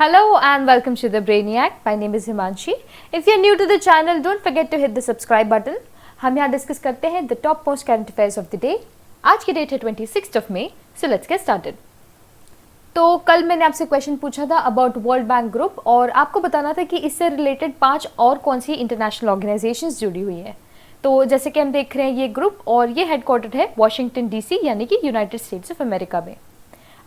Hello and welcome to the Brainiac. My name is Himanshi. If you are new to the channel, don't forget to hit the subscribe button. हम यहाँ discuss करते हैं the top most current affairs of the day. आज की date है 26th of May. So let's get started. तो कल मैंने आपसे क्वेश्चन पूछा था अबाउट वर्ल्ड बैंक ग्रुप और आपको बताना था कि इससे रिलेटेड 5 और कौन सी इंटरनेशनल ऑर्गेनाइजेशंस जुड़ी हुई हैं। तो जैसे कि हम देख रहे हैं ये ग्रुप और ये हेडक्वार्टर्ड है वॉशिंगटन डीसी यानी कि यूनाइटेड स्टेट्स ऑफ अमेरिका में।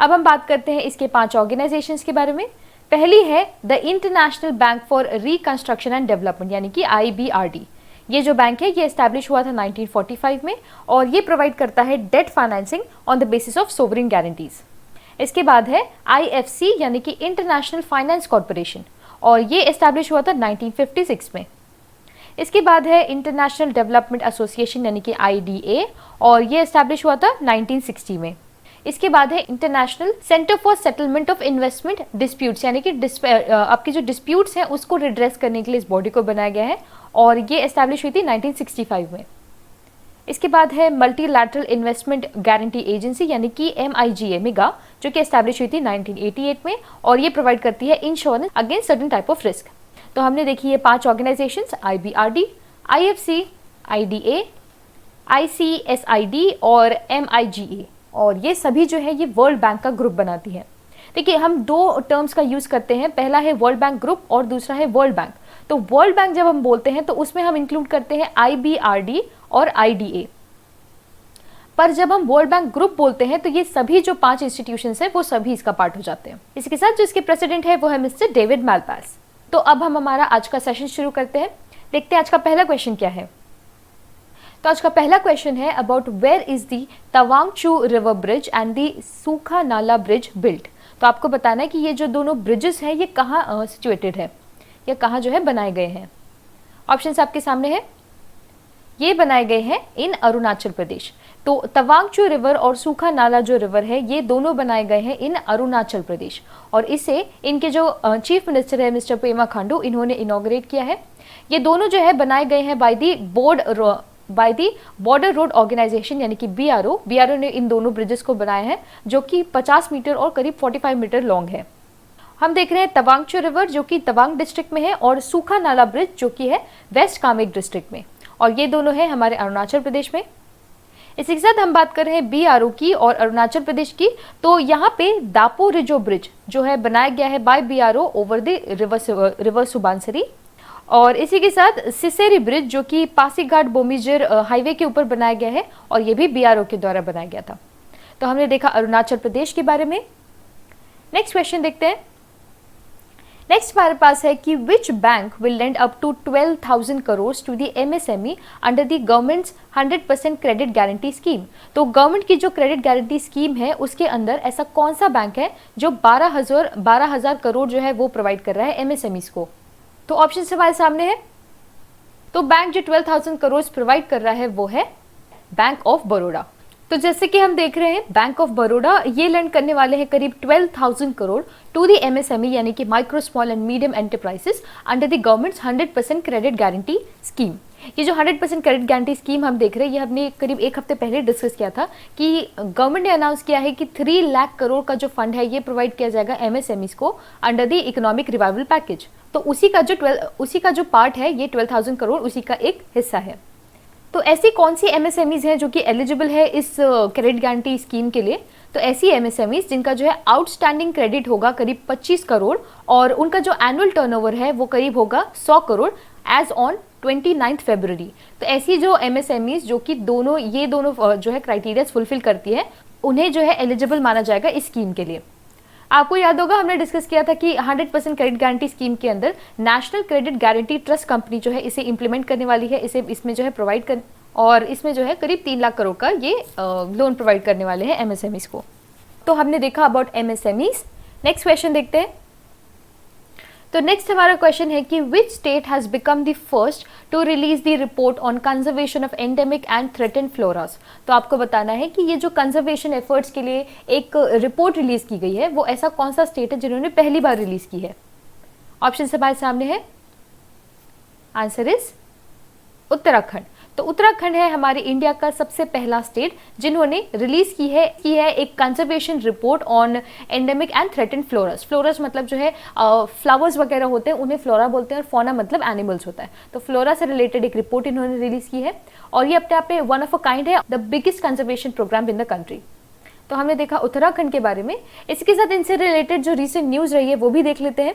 अब हम बात करते हैं इसके 5 ऑर्गेनाइजेशंस के बारे में। पहली है the international bank for reconstruction and development यानी कि IBRD। ये जो बैंक है ये एस्टैब्लिश हुआ था 1945 में और ये प्रोवाइड करता है debt financing on the basis of sovereign guarantees. इसके बाद है IFC यानी कि इंटरनेशनल फाइनेंस कॉर्पोरेशन और ये एस्टैब्लिश हुआ था 1956 में। इसके बाद है इंटरनेशनल डेवलपमेंट एसोसिएशन यानी कि IDA और ये एस्टैब्लिश हुआ था 1960 में। इसके बाद है international centre for settlement of investment disputes यानी कि आपके जो डिस्प्यूट्स हैं उसको रिड्रेस करने के लिए इस बॉडी को बनाया गया है और ये एस्टैब्लिश हुई थी 1965 में। इसके बाद है मल्टीलैटरल इन्वेस्टमेंट गारंटी एजेंसी यानी कि MIGA मिगा जो कि एस्टैब्लिश हुई थी 1988 में और ये प्रोवाइड करती है insurance against certain type of risk. तो हमने देखी ये 5 organisations IBRD, IFC, IDA, ICSID और MIGA और ये सभी जो है ये वर्ल्ड बैंक का ग्रुप बनाती है। देखिए हम 2 टर्म्स का यूज करते हैं, पहला है वर्ल्ड बैंक ग्रुप और दूसरा है वर्ल्ड बैंक। तो वर्ल्ड बैंक जब हम बोलते हैं तो उसमें हम इंक्लूड करते हैं IBRD और IDA, पर जब हम वर्ल्ड बैंक ग्रुप बोलते हैं तो ये सभी जो 5 इंस्टीट्यूशंस हैं वो सभी इसका पार्ट हो जाते हैं। इसके साथ जो इसके प्रेसिडेंट है वो है मिस्टर डेविड मालपास। तो अब हम हमारा आज का सेशन शुरू करते हैं। देखते हैं आज का पहला क्वेश्चन क्या है। तो आज का पहला क्वेश्चन है about where is the Tawang Chu river bridge and the सूखा नाला ब्रिज बिल्ट। तो आपको बताना है कि ये जो दोनों ब्रिजेस हैं ये कहाँ सिचुएटेड है या कहाँ जो है बनाए गए हैं। ऑप्शंस आपके सामने है, ये बनाए गए हैं इन अरुणाचल प्रदेश। तो तवांग चू रिवर और सूखा नाला जो रिवर है ये दोनों बनाए गए हैं इन अरुणाचल प्रदेश और इसे इनके जो चीफ मिनिस्टर है मिस्टर पेमा खांडू इन्होंने इनॉग्रेट किया है। ये दोनों जो है बनाए गए हैं by the border road organisation यानी कि BRO ने इन दोनों ब्रिजेस को बनाया है जो कि 50 मीटर और करीब 45 मीटर लॉन्ग है। हम देख रहे हैं तवांग चू रिवर जो कि तवांग डिस्ट्रिक्ट में है और सूखा नाला ब्रिज जो कि है वेस्ट कामेंग डिस्ट्रिक्ट में और ये दोनों है हमारे अरुणाचल प्रदेश में। इसी के साथ हम बात कर रहे हैं BRO की और अरुणाचल प्रदेश की। तो यहाँ पे दापो रिजो ब्रिज जो है बनाया गया है by BRO over the river Subansiri और इसी के साथ सिसेरी ब्रिज जो कि पासीघाट बोमीजर हाईवे के ऊपर बनाया गया है और ये भी BRO के द्वारा बनाया गया था। तो हमने देखा अरुणाचल प्रदेश के बारे में। नेक्स्ट क्वेश्चन देखते हैं। नेक्स्ट हमारे पास है कि which bank will lend up to 12,000 crore to the MSME under the government's 100% credit guarantee scheme. तो गवर्नमेंट की जो क्रेडिट गारंटी स्कीम है उसके अंदर ऐसा कौन सा बैंक है जो 12,000 करोड़ जो है वो प्रोवाइड कर रहा है MSMEs को। तो ऑप्शन हमारे सामने है। तो बैंक जो 12,000 करोड़ प्रोवाइड कर रहा है वो है बैंक ऑफ बड़ौदा। तो जैसे कि हम देख रहे हैं बैंक ऑफ बड़ौदा ये लेंड करने वाले हैं करीब 12,000 करोड़ टू दी MSME यानी कि micro small and medium enterprises under the governments 100% credit guarantee scheme. ये जो 100% क्रेडिट गारंटी स्कीम हम देख रहे हैं ये हमने करीब 1 हफ्ते पहले डिस्कस किया था कि गवर्नमेंट ने अनाउंस किया है कि 3 लाख करोड़ का जो फंड है ये प्रोवाइड किया जाएगा MSMEs को under the economic revival package. तो उसी का जो पार्ट है ये 12,000 करोड़ उसी का एक हिस्सा है। तो ऐसी कौन सी MSMEs हैं जो कि एलिजिबल है इस क्रेडिट गारंटी स्कीम के लिए। तो ऐसी MSMEs जिनका जो है आउटस्टैंडिंग क्रेडिट होगा करीब 25 करोड़ और उनका जो एनुअल टर्नओवर है वो करीब होगा 100 करोड़ एज ऑन 29 फरवरी। तो ऐसी जो MSMEs जो कि ये दोनों जो है क्राइटेरियाज फुलफिल करती है उन्हें जो है एलिजिबल माना जाएगा इस स्कीम के लिए। आपको याद होगा हमने डिस्कस किया था कि 100% क्रेडिट गारंटी स्कीम के अंदर national credit guarantee trust company जो है इसे इंप्लीमेंट करने वाली है, इसमें जो है प्रोवाइड कर और इसमें जो है करीब 3 लाख करोड़ का ये लोन प्रोवाइड करने वाले हैं MSMEs को। तो हमने देखा अबाउट MSMEs। नेक्स्ट क्वेश्चन देखते हैं। तो नेक्स्ट हमारा क्वेश्चन है कि which state has become the first to release the report on conservation of endemic and threatened floras. तो आपको बताना है कि ये जो कंजर्वेशन एफर्ट्स के लिए एक रिपोर्ट रिलीज की गई है वो ऐसा कौन सा स्टेट है जिन्होंने पहली बार रिलीज की है। ऑप्शन हमारे सामने है, आंसर इज उत्तराखंड। तो उत्तराखंड है हमारे इंडिया का सबसे पहला स्टेट जिन्होंने रिलीज की है एक conservation report on endemic and threatened fluoresce. Fluoresce मतलब जो है फ्लावर्स वगैरह होते हैं उन्हें फ्लोरा बोलते हैं, और फौना मतलब एनिमल्स होता है। तो फ्लोरा से रिलेटेड एक रिपोर्ट इन्होंने रिलीज की है, और ये अपने आप में वन ऑफ अ काइंड है, the biggest conservation programme in the country. तो हमने देखा उत्तराखंड के बारे में। इसके साथ इनसे रिलेटेड जो रिसेंट न्यूज रही है वो भी देख लेते हैं।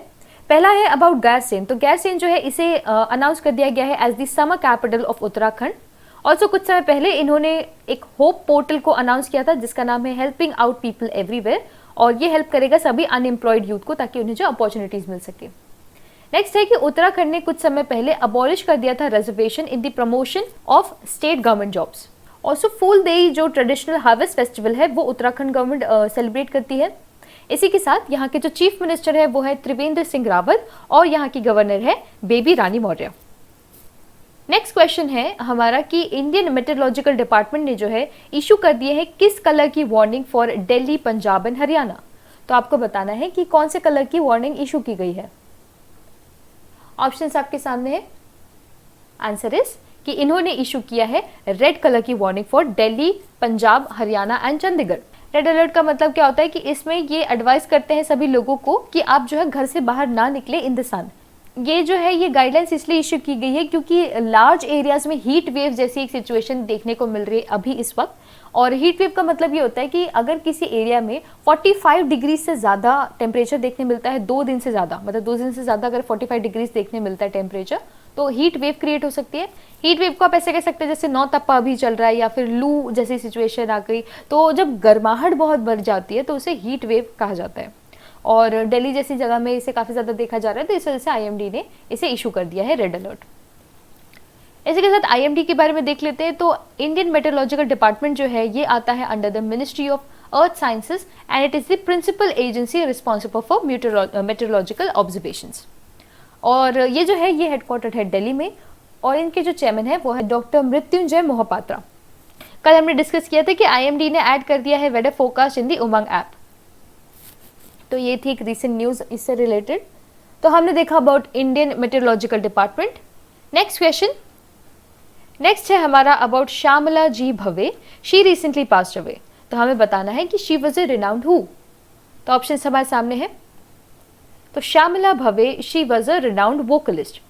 पहला है अबाउट गैरसेन। तो गैरसेन जो है इसे अनाउंस कर दिया गया है as the summer capital of Uttarakhand. Also कुछ समय पहले इन्होंने एक होप पोर्टल को अनाउंस किया था जिसका नाम है हेल्पिंग आउट पीपल एवरीवेयर, और ये हेल्प करेगा सभी अनएम्प्लॉयड यूथ को ताकि उन्हें जो अपॉर्चुनिटीज मिल सके। नेक्स्ट है कि उत्तराखंड ने कुछ समय पहले अबॉलिश कर दिया था reservation in the promotion of state government jobs. Also Phooldei जो ट्रेडिशनल हार्वेस्ट फेस्टिवल है वो उत्तराखंड गवर्नमेंट सेलिब्रेट करती है। इसी के साथ यहाँ के जो चीफ मिनिस्टर है वो है त्रिवेंद्र सिंह रावत, और यहाँ की गवर्नर है बेबी रानी मौर्य। नेक्स्ट क्वेश्चन है हमारा कि इंडियन मेट्रोलॉजिकल डिपार्टमेंट ने जो है इशू कर दिए है किस कलर की warning for Delhi, Punjab and Haryana. तो आपको बताना है कि कौन से कलर की वार्निंग इशू की गई है। ऑप्शंस आपके सामने है। आंसर इज कि इन्होंने इशू किया है रेड कलर की warning for Delhi, Punjab, Haryana and Chandigarh. Red alert का मतलब क्या होता है कि इसमें ये एडवाइस करते हैं सभी लोगों को कि आप जो है घर से बाहर ना निकले इन द सन। ये जो है ये गाइडलाइंस इसलिए इशू की गई है क्योंकि लार्ज एरियाज में हीट वेव जैसी एक सिचुएशन देखने को मिल रही है अभी इस वक्त। और हीट वेव का मतलब ये होता है कि अगर किसी एरिया में 45 डिग्री से ज़्यादा टेम्परेचर देखने मिलता है 2 दिन से ज़्यादा, मतलब 2 दिन से ज़्यादा अगर 45 डिग्री देखने मिलता है टेम्परेचर, तो हीट वेव क्रिएट हो सकती है। हीट वेव को आप ऐसे कह सकते हैं जैसे नौ तप्पा अभी चल रहा है या फिर लू जैसी सिचुएशन आ गई, तो जब गर्माहट बहुत बढ़ जाती है तो उसे हीट वेव कहा जाता है। और दिल्ली जैसी जगह में इसे काफ़ी ज़्यादा देखा जा रहा है, तो इस वजह से आईएमडी ने इसे इशू कर दिया है रेड अलर्ट। इसी के साथ आईएमडी के बारे में देख लेते हैं। तो इंडियन मेट्रोलॉजिकल डिपार्टमेंट जो है ये आता है under the ministry of earth sciences and it is the principal agency responsible for meteorological observations. और ये जो है ये हेडक्वार्टर है दिल्ली में, और इनके जो चेयरमैन है वो है डॉक्टर मृत्युंजय मोहपात्रा। कल हमने डिस्कस किया था कि आईएमडी ने ऐड कर दिया है वेदर फोरकास्ट इन दी उमंग ऐप। तो ये थी एक रीसेंट न्यूज़ इससे रिलेटेड। तो हमने देखा about Indian meteorological department. Next question, next है हमारा about Shyamala ji Bhave. She recently passed away. तो हमें बताना है कि she was a renowned who. तो ऑप्शन हमारे सामने है। तो Shyamala Bhave she was a renowned vocalist.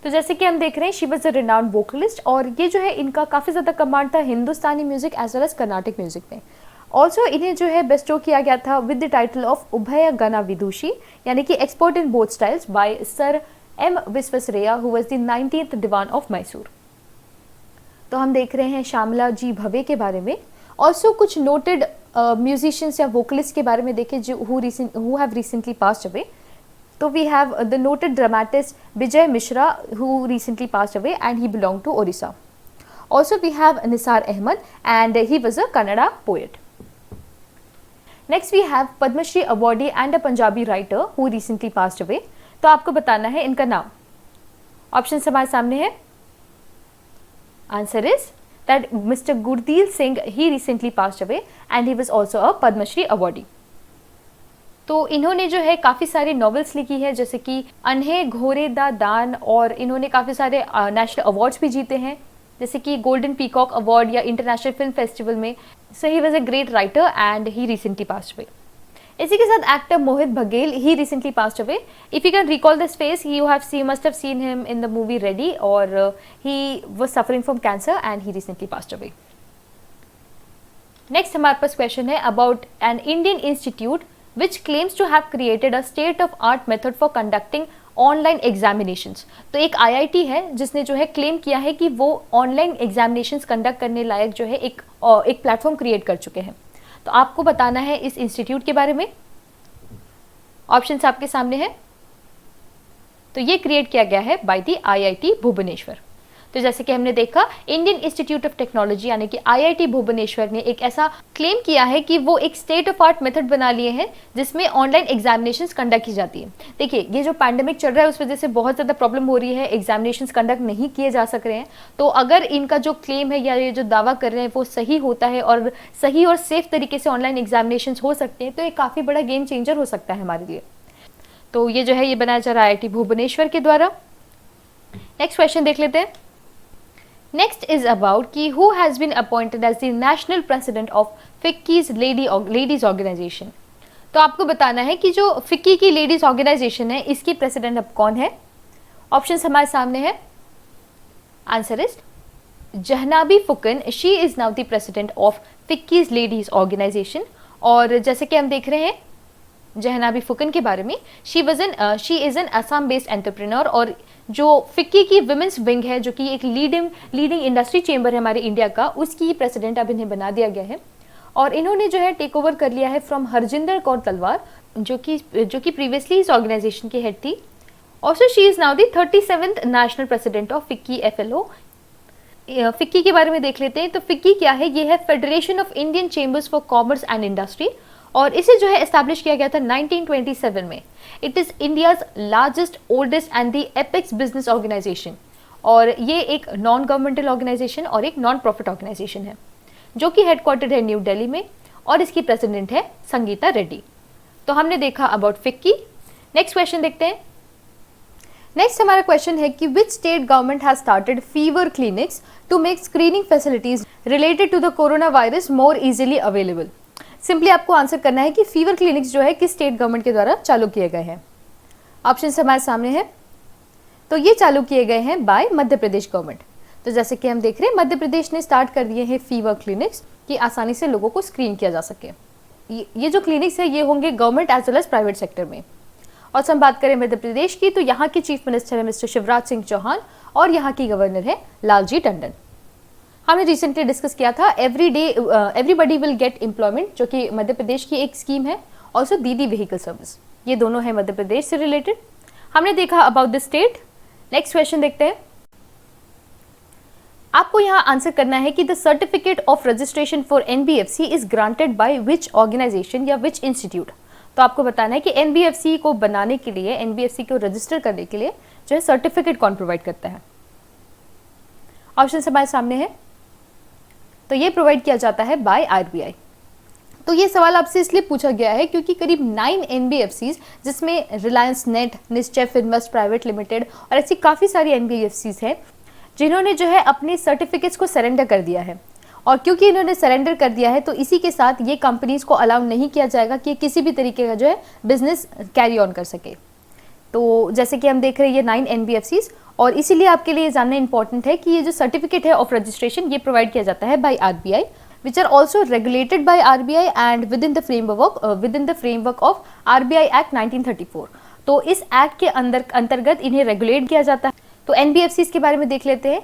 तो जैसे कि हम देख रहे हैं she was a renowned vocalist, और ये जो है इनका काफ़ी ज़्यादा कमांड था Hindustani music as well as Carnatic music में। ऑल्सो इन्हें जो है बेस्टो किया गया था विद द टाइटल ऑफ उभय गना विदुषी, यानी कि expert in both styles by sir M Visvesvaraya who was the 19th Dewan of Mysore. तो हम देख रहे हैं श्यामला जी भवे के बारे में। ऑल्सो कुछ नोटेड म्यूजिशियंस या वोकलिस्ट के बारे में देखें जो who have recently passed away. तो we have the noted dramatist Vijay Mishra who recently passed away and he belong to Odisha. Also we have Nisar Ahmad and he was a Kannada poet. Next we have Padma Shri awardee and a Punjabi writer who recently passed away. तो आपको बताना है इनका नाम। Option हमारे सामने है। Answer is that mister Gurdeel Singh he recently passed away and he was also a Padma Shri awardee. तो इन्होंने जो है काफ़ी सारी नॉवेल्स लिखी है जैसे कि अन्हे घोरे दा दान, और इन्होंने काफ़ी सारे नेशनल अवार्ड्स भी जीते हैं जैसे कि गोल्डन पीकॉक अवार्ड या इंटरनेशनल फिल्म फेस्टिवल में। So he was a great writer and he recently passed away. इसी के साथ actor Mohit Baghel he recently passed away. If you can recall this face you must have seen him in the movie Ready, or he was suffering from cancer and he recently passed away. Next हमारे पास question है about an Indian institute which claims to have created a state of art method for conducting online examinations. तो एक IIT है जिसने जो है claim किया है कि वो ऑनलाइन एग्जामिनेशंस कंडक्ट करने लायक जो है एक प्लेटफॉर्म क्रिएट कर चुके हैं। तो आपको बताना है इस इंस्टीट्यूट के बारे में। ऑप्शंस आपके सामने है। तो ये क्रिएट किया गया है बाय द आईआईटी भुवनेश्वर। तो जैसे कि हमने देखा इंडियन इंस्टीट्यूट ऑफ टेक्नोलॉजी यानी कि आईआईटी भुवनेश्वर ने एक ऐसा क्लेम किया है कि वो एक स्टेट ऑफ आर्ट मेथड बना लिए हैं जिसमें ऑनलाइन एग्जामिनेशंस कंडक्ट की जाती है। देखिए ये जो पैंडेमिक चल रहा है उस वजह से बहुत ज़्यादा प्रॉब्लम हो रही है, एग्जामिनेशंस कंडक्ट नहीं किए जा सक रहे हैं। तो अगर इनका जो क्लेम है या ये जो दावा कर रहे हैं वो सही होता है और सही और सेफ तरीके से ऑनलाइन एग्जामिनेशंस हो सकते हैं तो ये काफ़ी बड़ा गेम चेंजर हो सकता है हमारे लिए। तो ये जो है ये बनाया जा रहा है आईआईटी भुवनेश्वर के द्वारा। नेक्स्ट क्वेश्चन देख लेते हैं। नेक्स्ट इज अबाउट कि who has been appointed as the national president of FICCI's ladies organisation. तो आपको बताना है कि जो फिक्की की लेडीज ऑर्गेनाइजेशन है इसकी प्रेसिडेंट अब कौन है। ऑप्शन हमारे सामने है। Answer is Jahnabi Phukan. She is now the president of FICCI's ladies organisation. और जैसे कि हम देख रहे हैं जहनाबी फुकन के बारे में, she is an Assam based entrepreneur. और जो फिक्की की वुमेन्स विंग है जो कि एक लीडिंग इंडस्ट्री चेंबर है हमारे इंडिया का, उसकी प्रेसिडेंट अब इन्हें बना दिया गया है। और इन्होंने जो है टेक ओवर कर लिया है फ्रॉम हरजिंदर कौर तलवार, जो कि प्रीवियसली इस ऑर्गेनाइजेशन की हेड थी। Also she is now the 37th national president of FICCI FLO। FICCI के बारे में देख लेते हैं। तो फिक्की क्या है, ये है federation of Indian chambers for commerce and industry, और इसे जो है एस्टैब्लिश किया गया था 1927 में। It is India's largest, oldest and the apex business organisation. और ये एक नॉन गवर्नमेंटल ऑर्गेनाइजेशन और एक नॉन प्रॉफिट ऑर्गेनाइजेशन है जो कि हेडक्वार्टर्ड है न्यू दिल्ली में, और इसकी प्रेसिडेंट है संगीता रेड्डी। तो हमने देखा अबाउट फिक्की। नेक्स्ट क्वेश्चन देखते हैं। नेक्स्ट हमारा क्वेश्चन है कि which state government has started fever clinics to make screening facilities related to the corona virus more easily available. Simply आपको आंसर करना है कि फीवर क्लिनिक्स जो है किस स्टेट गवर्नमेंट के द्वारा चालू किए गए हैं। ऑप्शन हमारे सामने है। तो ये चालू किए गए हैं बाय मध्य प्रदेश गवर्नमेंट। तो जैसे कि हम देख रहे हैं मध्य प्रदेश ने स्टार्ट कर दिए हैं फीवर क्लिनिक्स कि आसानी से लोगों को स्क्रीन किया जा सके। ये जो क्लिनिक्स है ये होंगे government as well as private sector में। और हम बात करें मध्य प्रदेश की, तो यहाँ के चीफ मिनिस्टर है मिस्टर शिवराज सिंह चौहान, और यहाँ की गवर्नर है लालजी टंडन। हमने रिसेंटली डिस्कस किया था एवरीबडी विल गेट एम्प्लॉयमेंट, जो कि मध्य प्रदेश की एक स्कीम है। ऑल्सो दीदी व्हीकल सर्विस, ये दोनों है मध्य प्रदेश से रिलेटेड। हमने देखा about the state. Next question देखते हैं। आपको यहाँ आंसर करना है कि the certificate of registration for NBFC is granted by which organisation या विच इंस्टीट्यूट। तो आपको बताना है कि NBFC को बनाने के लिए, NBFC को रजिस्टर करने के लिए जो है सर्टिफिकेट कौन प्रोवाइड करता है। ऑप्शन हमारे सामने है। तो ये प्रोवाइड किया जाता है बाय RBI। तो ये सवाल आपसे इसलिए पूछा गया है क्योंकि करीब 9 NBFCs, जिसमें रिलायंस नेट, निश्चय फिनवेस्ट प्राइवेट लिमिटेड और ऐसी काफ़ी सारी NBFCs हैं जिन्होंने जो है अपने सर्टिफिकेट्स को सरेंडर कर दिया है। और क्योंकि इन्होंने सरेंडर कर दिया है तो इसी के साथ ये कंपनीज को अलाउ नहीं किया जाएगा कि किसी भी तरीके का जो है बिजनेस कैरी ऑन कर सके। तो जैसे कि हम देख रहे हैं ये 9 NBFCs, और इसीलिए आपके लिए जानना इंपॉर्टेंट है कि ये जो सर्टिफिकेट है ऑफ रजिस्ट्रेशन ये प्रोवाइड किया जाता है by RBI, which are also regulated by RBI and within the framework of RBI act 1934। तो इस एक्ट के अंतर्गत इन्हें रेगुलेट किया जाता है। तो NBFCs के बारे में देख लेते हैं।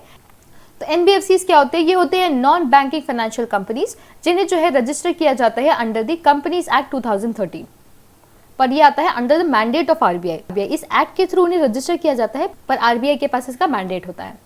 तो NBFCs क्या होते हैं, ये होते हैं नॉन बैंकिंग फाइनेंशियल कंपनीज, जिन्हें जो है रजिस्टर किया जाता है अंडर द कंपनीज एक्ट 2013। पर ये आता है under the mandate of RBI। इस एक्ट के थ्रू उन्हें रजिस्टर किया जाता है, पर RBI के पास इसका मैंडेट होता है।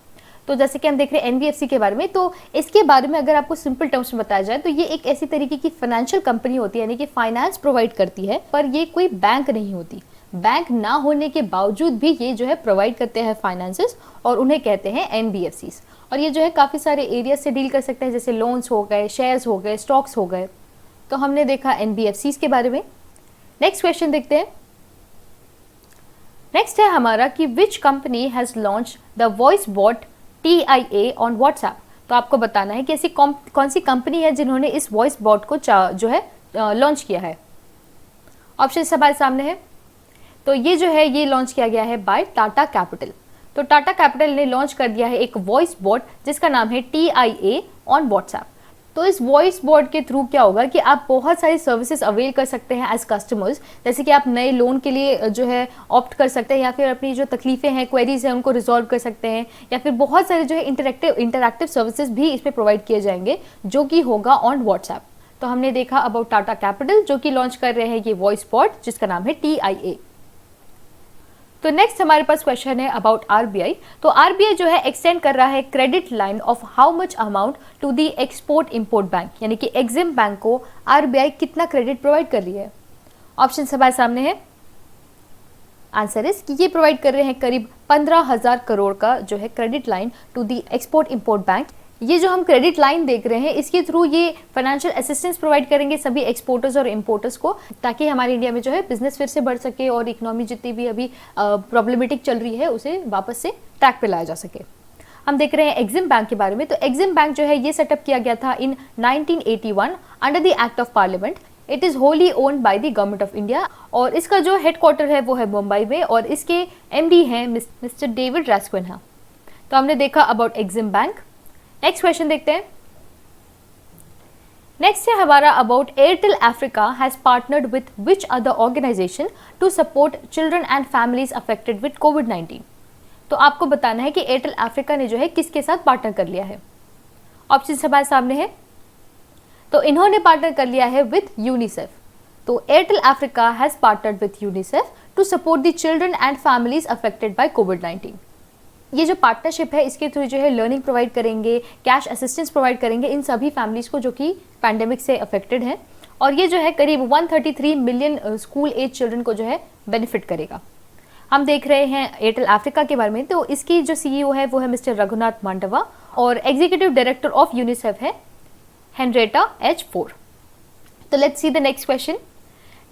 तो जैसे कि हम देख रहे हैं NBFC के बारे में, तो इसके बारे में अगर आपको सिंपल टर्म्स में बताया जाए तो ये एक ऐसी तरीके की फाइनेंशियल कंपनी होती है, यानी कि फाइनेंस प्रोवाइड करती है, पर ये कोई बैंक नहीं होती। बैंक ना होने के बावजूद भी ये जो है प्रोवाइड करते हैं फाइनेंसेस, और उन्हें कहते हैं NBFCs। और ये जो है काफ़ी सारे एरियाज से डील कर सकते हैं, जैसे लोन्स हो गए, शेयर्स हो गए, स्टॉक्स हो गए। तो हमने देखा NBFCs के बारे में। नेक्स्ट क्वेश्चन देखते हैं। नेक्स्ट है हमारा कि which company has launch the voice bot TIA on WhatsApp. तो आपको बताना है कि ऐसी कौन सी कंपनी है जिन्होंने इस वॉइस बॉट को जो है लॉन्च किया है। ऑप्शन हमारे सामने है। तो ये जो है ये लॉन्च किया गया है बाय टाटा कैपिटल। तो टाटा कैपिटल ने लॉन्च कर दिया है एक वॉइस बॉट जिसका नाम है TIA ऑन व्हाट्सएप। तो इस वॉइस बॉट के थ्रू क्या होगा कि आप बहुत सारी सर्विसेज अवेल कर सकते हैं एज कस्टमर्स, जैसे कि आप नए लोन के लिए जो है ऑप्ट कर सकते हैं, या फिर अपनी जो तकलीफें हैं, क्वेरीज हैं, उनको रिजॉल्व कर सकते हैं, या फिर बहुत सारे जो है इंटरैक्टिव सर्विसेज भी इसमें प्रोवाइड किए जाएंगे जो कि होगा ऑन व्हाट्सएप। तो हमने देखा अबाउट टाटा कैपिटल जो कि लॉन्च कर रहे हैं ये वॉइस बॉट जिसका नाम है TIA। तो नेक्स्ट हमारे पास क्वेश्चन है अबाउट RBI। तो RBI जो है एक्सटेंड कर रहा है credit line of how much amount to the export import bank, यानी कि एग्जिम बैंक को RBI कितना क्रेडिट प्रोवाइड कर रही है। ऑप्शन हमारे सामने है। आंसर इज कि ये प्रोवाइड कर रहे हैं करीब 15,000 करोड़ का जो है credit line to the export import bank. ये जो हम क्रेडिट लाइन देख रहे हैं इसके थ्रू ये फाइनेंशियल असिस्टेंस प्रोवाइड करेंगे सभी एक्सपोर्टर्स और इंपोर्टर्स को, ताकि हमारे इंडिया में जो है बिजनेस फिर से बढ़ सके और इकोनॉमी जितनी भी अभी प्रॉब्लमेटिक चल रही है उसे वापस से ट्रैक पे लाया जा सके। हम देख रहे हैं एग्जिम बैंक के बारे में। तो एग्जिम बैंक जो है ये सेटअप किया गया था इन 1981 under the act of parliament. It is wholly owned by the government of India और इसका जो हेडक्वार्टर है वो है मुंबई में और इसके एमडी हैं मिस्टर डेविड रास्कुइन्हा। तो हमने देखा about EXIM bank. Next question देखते हैं। नेक्स्ट है हमारा about Airtel Africa has partnered with which other organisation to support children and families affected with कोविड-19। तो आपको बताना है कि एयरटेल अफ्रीका ने जो है किसके साथ पार्टनर कर लिया है। ऑप्शन हमारे सामने है। तो इन्होंने पार्टनर कर लिया है विद यूनिसेफ। तो Airtel Africa has partnered with UNICEF to support the children and families affected by कोविड-19। ये जो पार्टनरशिप है इसके थ्रू जो है लर्निंग प्रोवाइड करेंगे, कैश असिस्टेंस प्रोवाइड करेंगे इन सभी फैमिलीज को जो कि पैंडेमिक से अफेक्टेड हैं और ये जो है करीब 133 मिलियन स्कूल एज चिल्ड्रन को जो है बेनिफिट करेगा। हम देख रहे हैं एयरटेल अफ्रीका के बारे में। तो इसकी जो सीईओ है वो है मिस्टर रघुनाथ मांडवा और एग्जीक्यूटिव डायरेक्टर ऑफ यूनिसेफ है हेनरिएटा एच फोर्ड। तो let's see the next question.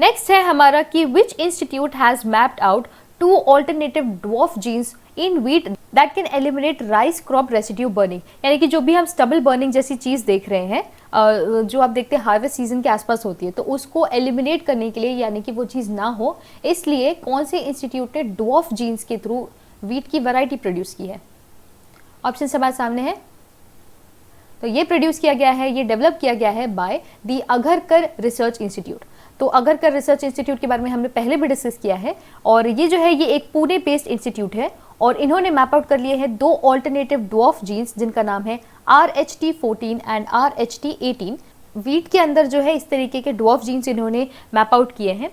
Next है हमारा कि which institute has mapped out 2 alternative dwarf genes in wheat that can eliminate rice crop residue burning. यानी कि जो भी हम स्टबल बर्निंग जैसी चीज़ देख रहे हैं जो आप देखते हैं हार्वेस्ट सीजन के आसपास होती है, तो उसको एलिमिनेट करने के लिए यानी कि वो चीज़ ना हो, इसलिए कौन से इंस्टीट्यूट ने ड्वार्फ जीन्स के थ्रू व्हीट की वैरायटी प्रोड्यूस की है। ऑप्शन हमारे सामने है। तो ये प्रोड्यूस किया गया है, ये डेवलप किया गया है बाय दी अघरकर रिसर्च इंस्टीट्यूट। तो अघरकर रिसर्च इंस्टीट्यूट के बारे में हमने पहले भी डिस्कस किया है और ये जो है ये एक पुणे बेस्ड इंस्टीट्यूट है और इन्होंने मैप आउट कर लिए हैं 2 ऑल्टरनेटिव ड्वार्फ जीन्स जिनका नाम है RH14 एंड RH18। व्हीट के अंदर जो है इस तरीके के ड्वार्फ जीन्स इन्होंने मैप आउट किए हैं।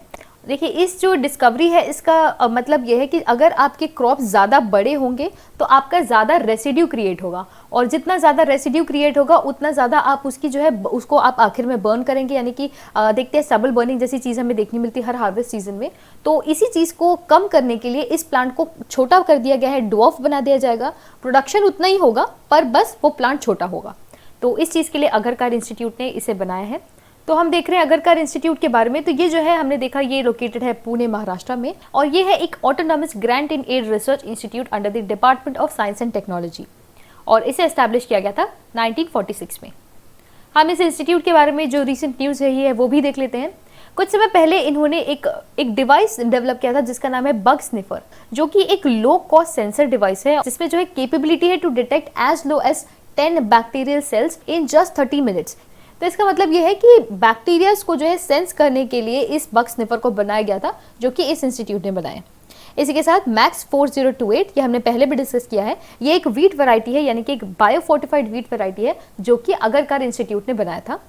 देखिए इस जो डिस्कवरी है इसका मतलब यह है कि अगर आपके क्रॉप ज़्यादा बड़े होंगे तो आपका ज़्यादा रेसिड्यू क्रिएट होगा और जितना ज़्यादा रेसिड्यू क्रिएट होगा उतना ज़्यादा आप उसकी जो है उसको आप आखिर में बर्न करेंगे। यानी कि देखते हैं सबल बर्निंग जैसी चीज़ हमें देखने मिलती है हर हार्वेस्ट सीजन में। तो इसी चीज़ को कम करने के लिए इस प्लांट को छोटा कर दिया गया है, ड्वार्फ बना दिया जाएगा। प्रोडक्शन उतना ही होगा पर बस वो प्लांट छोटा होगा। तो इस चीज़ के लिए अघरकर इंस्टीट्यूट ने इसे बनाया है। तो हम देख रहे हैं अघरकर इंस्टीट्यूट के बारे में। तो ये जो है हमने देखा ये लोकेटेड है पुणे महाराष्ट्र में और ये है एक autonomous grant in aid research institute under the department of science and technology और इसे एस्टैब्लिश किया गया था 1946 में। हम इस इंस्टीट्यूट के बारे में जो रिसेंट न्यूज़ है वो भी देख लेते हैं। कुछ समय पहले इन्होंने एक डिवाइस डेवलप किया था जिसका नाम है बग स्निफर, जो कि एक लो कॉस्ट सेंसर डिवाइस है जिसमें जो है कैपेबिलिटी है to detect as low as 10 bacterial cells in just 30 minutes. तो इसका मतलब ये है कि बैक्टीरियाज को जो है सेंस करने के लिए इस बग स्निफर को बनाया गया था जो कि इस इंस्टीट्यूट ने बनाया। इसी के साथ मैक्स 4028 ये हमने पहले भी डिस्कस किया है। ये एक व्हीट वैरायटी है यानी कि एक बायोफोर्टिफाइड व्हीट वैरायटी है जो कि अघरकर इंस्टीट्यूट ने बनाया था।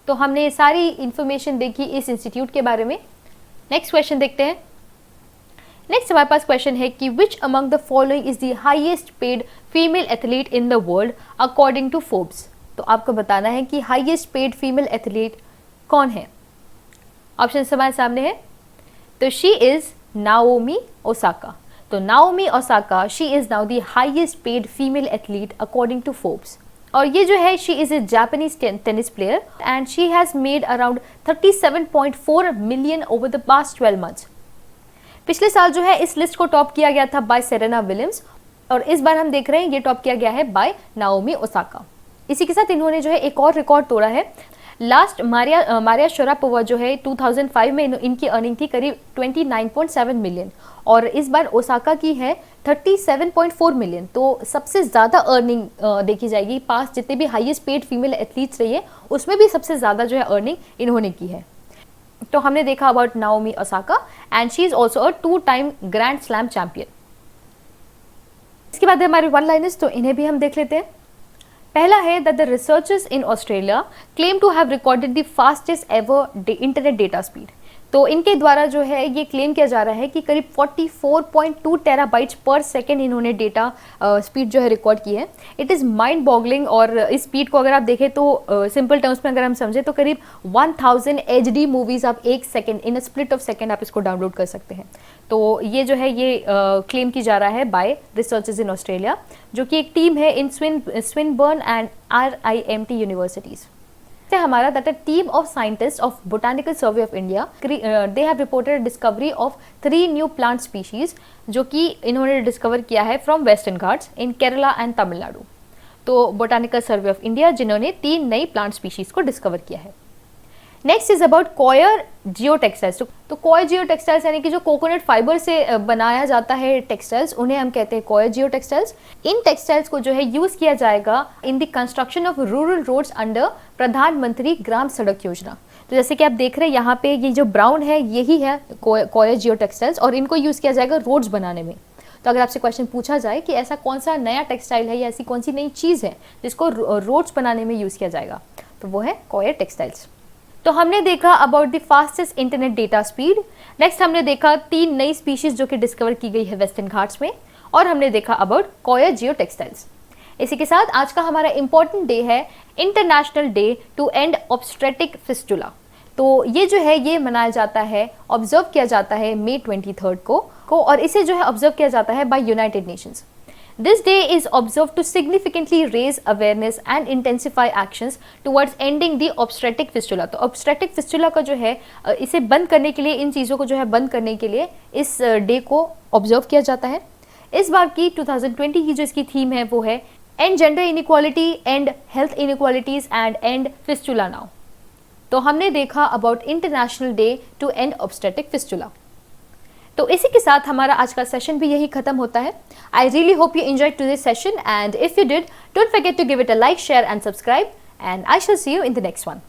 तो हमने सारी इंफॉर्मेशन देखी इस इंस्टीट्यूट के बारे में। नेक्स्ट क्वेश्चन देखते हैं। नेक्स्ट हमारे पास क्वेश्चन है कि which among the following is the highest paid female athlete in the world according to Forbes. तो आपको बताना है कि हाईएस्ट पेड फीमेल एथलीट कौन है। ऑप्शन हमारे सामने है। तो शी इज नाओमी ओसाका। तो Naomi Osaka she is now the highest paid female athlete according to Forbes और ये जो है she is a Japanese tennis player and she has made around 37.4 million over the past 12 months. पिछले साल जो है इस लिस्ट को टॉप किया गया था बाय सेरेना विलियम्स और इस बार हम देख रहे हैं ये टॉप किया गया है बाय नाओमी ओसाका। इसी के साथ इन्होंने जो है एक और रिकॉर्ड तोड़ा है। लास्ट मारिया शरापोवा जो है 2005 में इनकी अर्निंग थी करीब 29.7 मिलियन और इस बार ओसाका की है 37.4 मिलियन। तो सबसे ज़्यादा अर्निंग देखी जाएगी। पास जितने भी हाईएस्ट पेड फीमेल एथलीट्स रही है उसमें भी सबसे ज़्यादा जो है अर्निंग इन्होंने की है। तो हमने देखा about Naomi Osaka and she is also a 2 time grand slam champion. इसके बाद हमारे वन लाइनर्स, तो इन्हें भी हम देख लेते हैं। पहला है that the researchers in Australia claim to have recorded the fastest ever internet data speed. तो इनके द्वारा जो है ये क्लेम किया जा रहा है कि करीब 44.2 टेराबाइट्स पर सेकेंड इन्होंने डेटा स्पीड जो है रिकॉर्ड की है। इट इज़ माइंड बॉगलिंग और इस स्पीड को अगर आप देखें तो सिंपल टर्म्स में अगर हम समझें तो करीब 1000 HD मूवीज़ आप एक second in a split of second आप इसको डाउनलोड कर सकते हैं। तो ये जो है ये क्लेम की जा रहा है बाय रिसर्चर्स इन ऑस्ट्रेलिया, जो कि एक टीम है इन स्विनबर्न एंड RIMT यूनिवर्सिटीज़। से हमारा that a team of scientist of botanical survey of India they have reported discovery of 3 new plant species जो कि इन्होंने डिस्कवर किया है from western Ghats in Kerala and Tamil Nadu. तो बोटानिकल सर्वे ऑफ इंडिया जिन्होंने 3 नई प्लांट स्पीशीज को डिस्कवर किया है। Next is about coir Jio textiles. तो कॉयर जियो टेक्सटाइल्स यानी कि जो कोकोनट फाइबर से बनाया जाता है टेक्सटाइल्स, उन्हें हम कहते हैं coir geotextiles. In textiles को जो है यूज किया जाएगा in the construction of rural roads under Pradhanmantri Gram सड़क योजना। तो जैसे कि आप देख रहे हैं यहाँ पे ये जो ब्राउन है यही है कॉयर जियो टेक्सटाइल्स और इनको यूज किया जाएगा रोड्स बनाने में। तो अगर आपसे क्वेश्चन पूछा जाए कि ऐसा कौन सा नया टेक्सटाइल है या ऐसी कौन सी नई चीज़ है जिसको रोड्स बनाने में यूज़ किया जाएगा, तो वो है कॉयर टेक्सटाइल्स। तो हमने देखा about the fastest internet data speed. Next हमने देखा 3 नई स्पीशीज जो कि डिस्कवर की गई है वेस्टर्न घाट्स में, और हमने देखा अबाउट कॉयर जियो टेक्सटाइल्स। इसी के साथ आज का हमारा इंपॉर्टेंट डे है international day to end obstetric fistula. तो ये जो है ये मनाया जाता है, ऑब्जर्व किया जाता है मई 23 को और इसे जो है ऑब्जर्व किया जाता है by United Nations. This day is observed to significantly raise awareness and intensify actions towards ending the obstetric fistula। तो obstetric fistula का जो है इसे बंद करने के लिए, इन चीज़ों को जो है बंद करने के लिए इस डे को ऑब्जर्व किया जाता है। इस बार की 2020 की जो इसकी थीम है वो है end gender inequality, end health inequalities and end fistula now. तो हमने देखा about international day to end obstetric fistula. तो इसी के साथ हमारा आज का सेशन भी यही खत्म होता है। I really hope you enjoyed today's session, and if you did, don't forget to give it a like, share and subscribe, and I shall see you in the next one.